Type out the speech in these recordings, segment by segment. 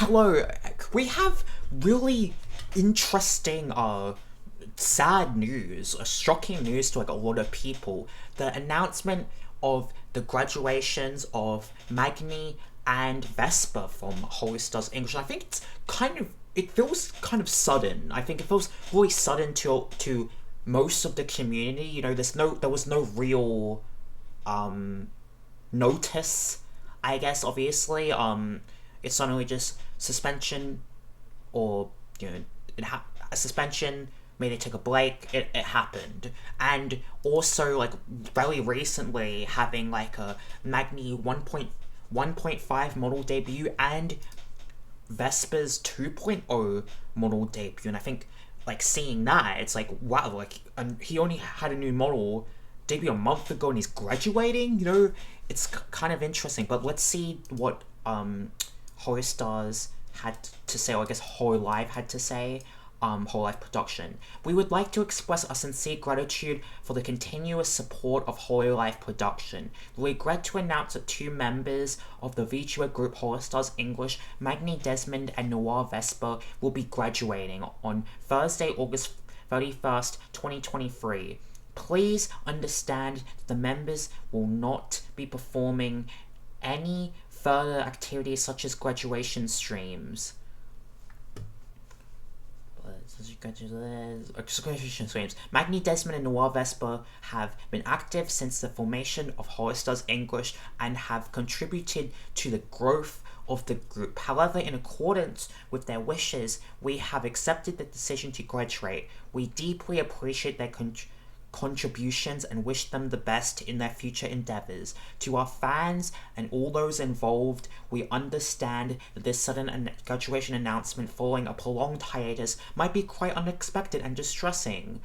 Hello, we have really interesting, sad news, shocking news to like a lot of people. The announcement of the graduations of Magni and Vesper from Holostars English. I think it feels kind of sudden. I think it feels really sudden to most of the community. You know, there was no real notice, I guess. Obviously, it's not only just suspension, or a suspension. Maybe they took a break. It happened, and also like very recently having like a Magni 1.5 model debut and Vesper's 2.0 model debut, and I think like seeing that, it's like wow, like he only had a new model debut a month ago and he's graduating. You know, it's kind of interesting. But let's see what Holostars had to say, or I guess Hololive had to say. Hololive production. We would like to express our sincere gratitude for the continuous support of Hololive production. We regret to announce that two members of the VTuber group Holostars English, Magni Dezmond and Noir Vesper, will be graduating on Thursday, August 31st, 2023. Please understand that the members will not be performing any further activities such as graduation streams. Magni Dezmond and Noir Vesper have been active since the formation of Holostars English and have contributed to the growth of the group. However, in accordance with their wishes, we have accepted the decision to graduate. We deeply appreciate their contributions and wish them the best in their future endeavors. To our fans and all those involved, we understand that this sudden graduation announcement following a prolonged hiatus might be quite unexpected and distressing.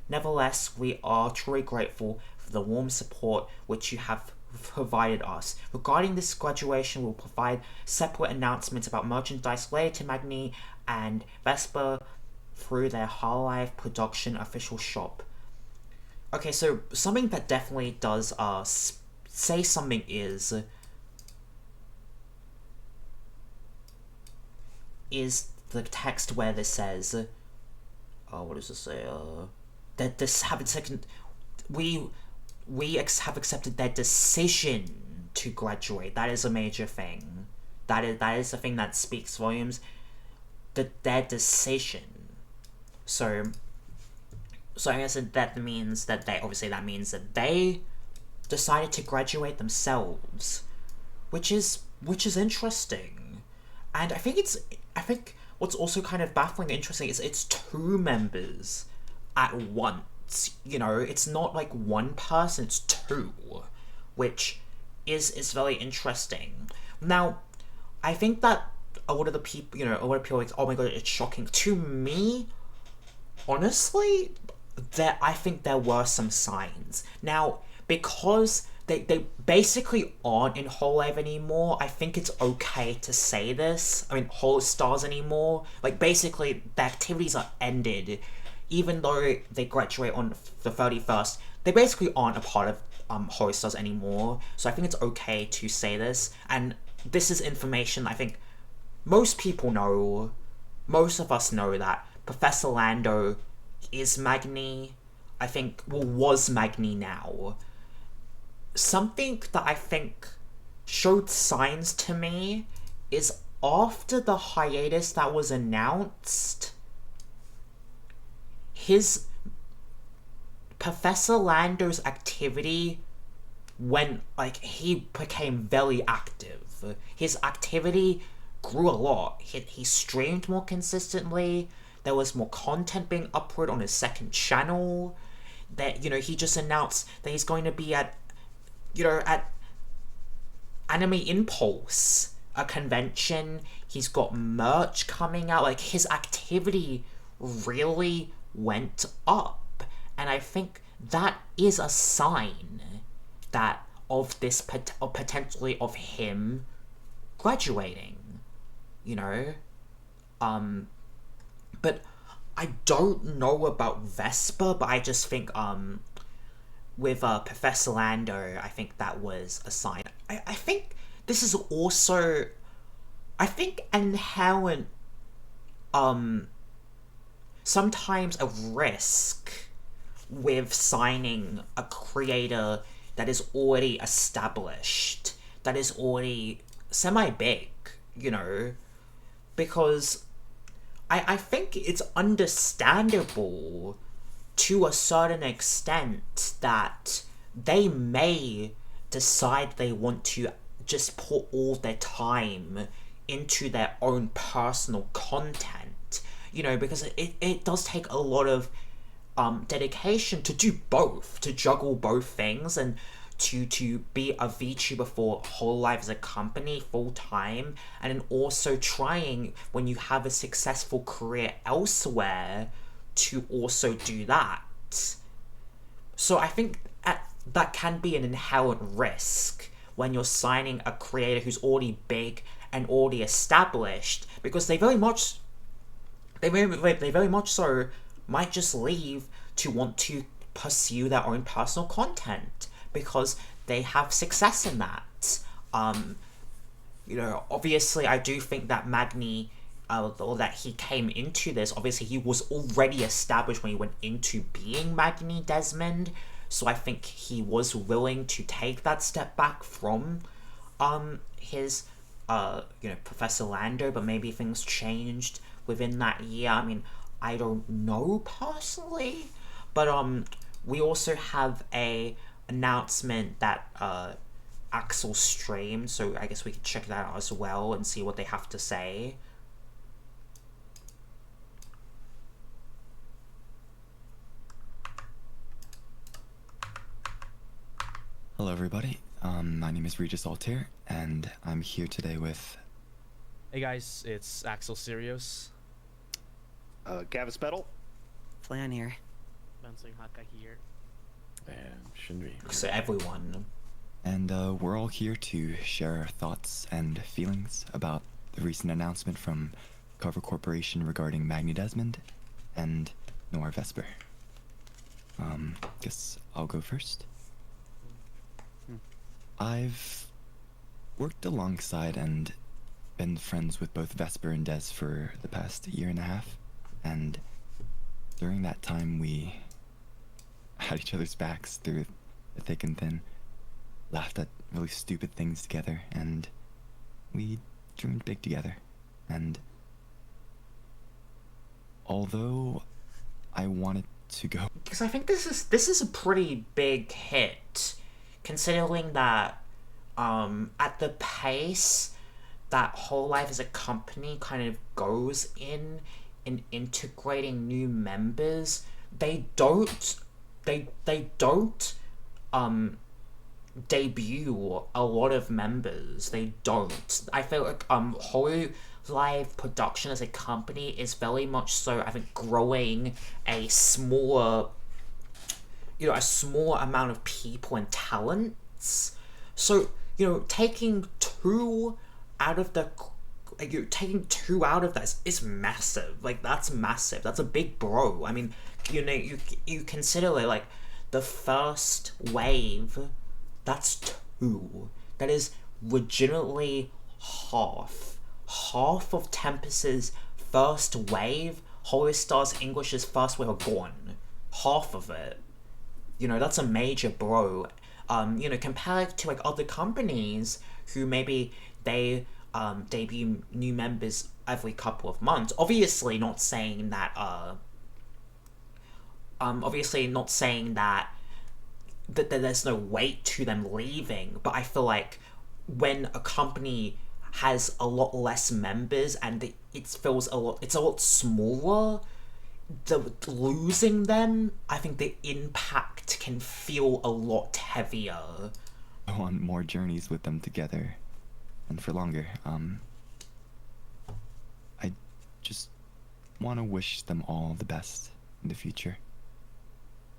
Nevertheless, we are truly grateful for the warm support which you have provided us. Regarding this graduation, we'll provide separate announcements about merchandise related to Magni and Vesper through their Hololive production official shop. Okay, so something that definitely does say something is the text where this says, what does it say? That this have second, we have accepted their decision to graduate. That is a major thing. That is the thing that speaks volumes. Their decision. So I guess that means that they decided to graduate themselves, which is interesting. And I think what's also kind of baffling and interesting is it's two members at once. You know, it's not like one person, it's two, which is very interesting. Now, I think that a lot of people are like, oh my god, it's shocking. To me, honestly, I think there were some signs. Now, because they basically aren't in Hololive anymore, I think it's okay to say this. I mean, Holostars anymore. Like, basically, the activities are ended. Even though they graduate on the 31st, they basically aren't a part of Holostars anymore. So I think it's okay to say this. And this is information I think most people know. Most of us know that Professor Lando is Magni, I think, was Magni now. Something that I think showed signs to me is after the hiatus that was announced, Professor Lando's activity he became very active. His activity grew a lot. He streamed more consistently. There was more content being uploaded on his second channel. That, he just announced that he's going to be at Anime Impulse, a convention. He's got merch coming out. Like, his activity really went up. And I think that is a sign of potentially of him graduating, But I don't know about Vesper, but I just think with Professor Lando, I think that was a sign. I think this is also I think an inherent, sometimes a risk with signing a creator that is already established, that is already semi-big, you know, because I think it's understandable to a certain extent that they may decide they want to just put all their time into their own personal content, you know, because it does take a lot of dedication to do both, to juggle both things, and to be a VTuber for Hololive as a company full time, and then also trying, when you have a successful career elsewhere, to also do that. So I think that can be an inherent risk when you're signing a creator who's already big and already established, because they very much so might just leave to want to pursue their own personal content because they have success in that. You know, obviously I do think that Magni, or that he came into this, obviously he was already established when he went into being Magni Dezmond, so I think he was willing to take that step back from his you know, Professor Lando, but maybe things changed within that year. I mean, I don't know personally, but we also have a announcement that Axel streamed, so I guess we could check that out as well and see what they have to say. Hello everybody, my name is Regis Altier, and I'm here today with... Hey guys, it's Axel Sirius. Gavis Battle. Flan here. Bouncing Haka here. And Shinri. So everyone. And we're all here to share our thoughts and feelings about the recent announcement from Cover Corporation regarding Magni Dezmond and Noir Vesper. Guess I'll go first. I've worked alongside and been friends with both Vesper and Des for the past year and a half, and during that time we had each other's backs through the thick and thin, laughed at really stupid things together, and we dreamed big together. And although I wanted to go, because I think this is a pretty big hit, considering that at the pace that Hololive as a company kind of goes in integrating new members, they don't debut a lot of members. They don't. I feel like Hololive production as a company is very much so, I think, growing a smaller, you know, a small amount of people and talents. So, you know, taking two out of that is massive. Like, that's massive. That's a big bro. I mean, you know, you consider it like the first wave, that's two. That is legitimately half of Tempest's first wave, Holostars English's first wave are gone. Half of it. You know, that's a major bro. You know, compared to like other companies who maybe they debut new members every couple of months. Obviously not saying that that there's no weight to them leaving, but I feel like when a company has a lot less members and it's a lot smaller, losing them, I think the impact can feel a lot heavier. go on more journeys with them together, and for longer. I just want to wish them all the best in the future.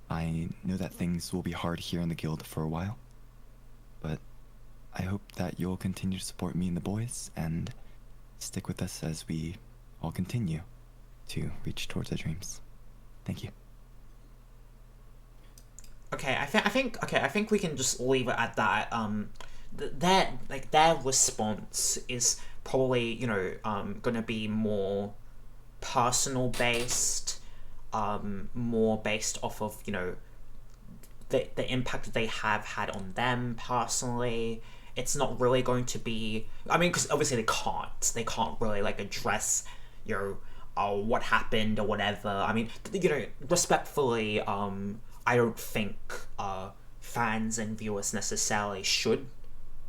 I know that things will be hard here in the guild for a while, but I hope that you'll continue to support me and the boys and stick with us as we all continue to reach towards our dreams. Thank you. Okay, I think we can just leave it at that. Their response is probably, you know, gonna be more personal based, more based off of, you know, the impact that they have had on them personally. It's not really going to be, I mean, because obviously they can't really like address, you know, what happened or whatever. I mean, you know, respectfully, I don't think fans and viewers necessarily should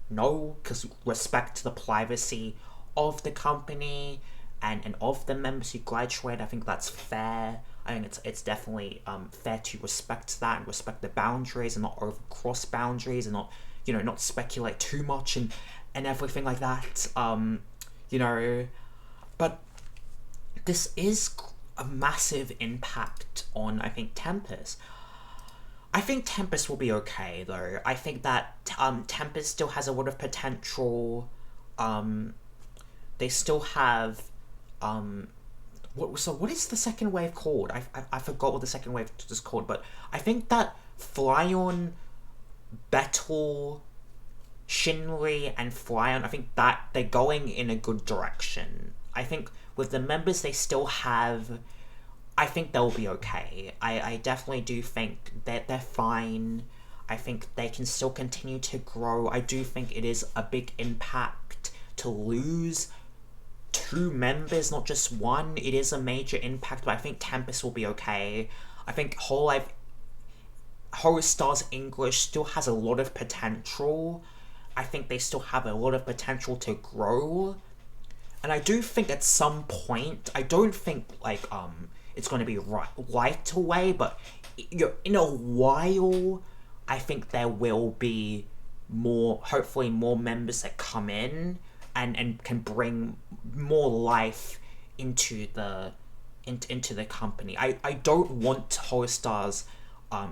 know, because respect to the privacy of the company and of the members who graduate, I think that's fair. I think it's definitely fair to respect that and respect the boundaries and not overcross boundaries and not, you know, not speculate too much and everything like that. You know, but this is a massive impact on, I think, Tempest. I think Tempest will be okay, though. I think that Tempest still has a lot of potential. They still have what is the second wave called? I forgot what the second wave is called, but I think that Flyon, Betel, Shinri, and Flyon, I think that they're going in a good direction. I think with the members they still have, I think they'll be okay. I definitely do think that they're fine. I think they can still continue to grow. I do think it is a big impact to lose 2 members, not just 1. It is a major impact, but I think Tempest will be okay. I think Hololive, Holostars English still has a lot of potential. I think they still have a lot of potential to grow. And I do think at some point, I don't think like it's going to be right away, but in a while, I think there will be hopefully more members that come in and can bring more life into the company. I don't want Holostars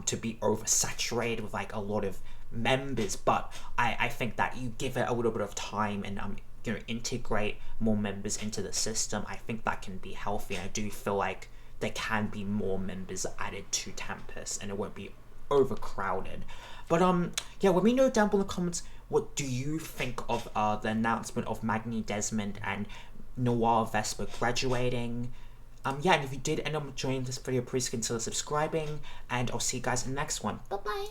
to be oversaturated with like a lot of members, but I think that you give it a little bit of time and you know, integrate more members into the system. I think that can be healthy, and I do feel like there can be more members added to Tempest and it won't be overcrowded. But yeah, let me know down below in the comments, what do you think of the announcement of Magni Dezmond and Noir Vesper graduating? Yeah, and if you did end up enjoying this video, please consider subscribing, and I'll see you guys in the next one. Bye bye.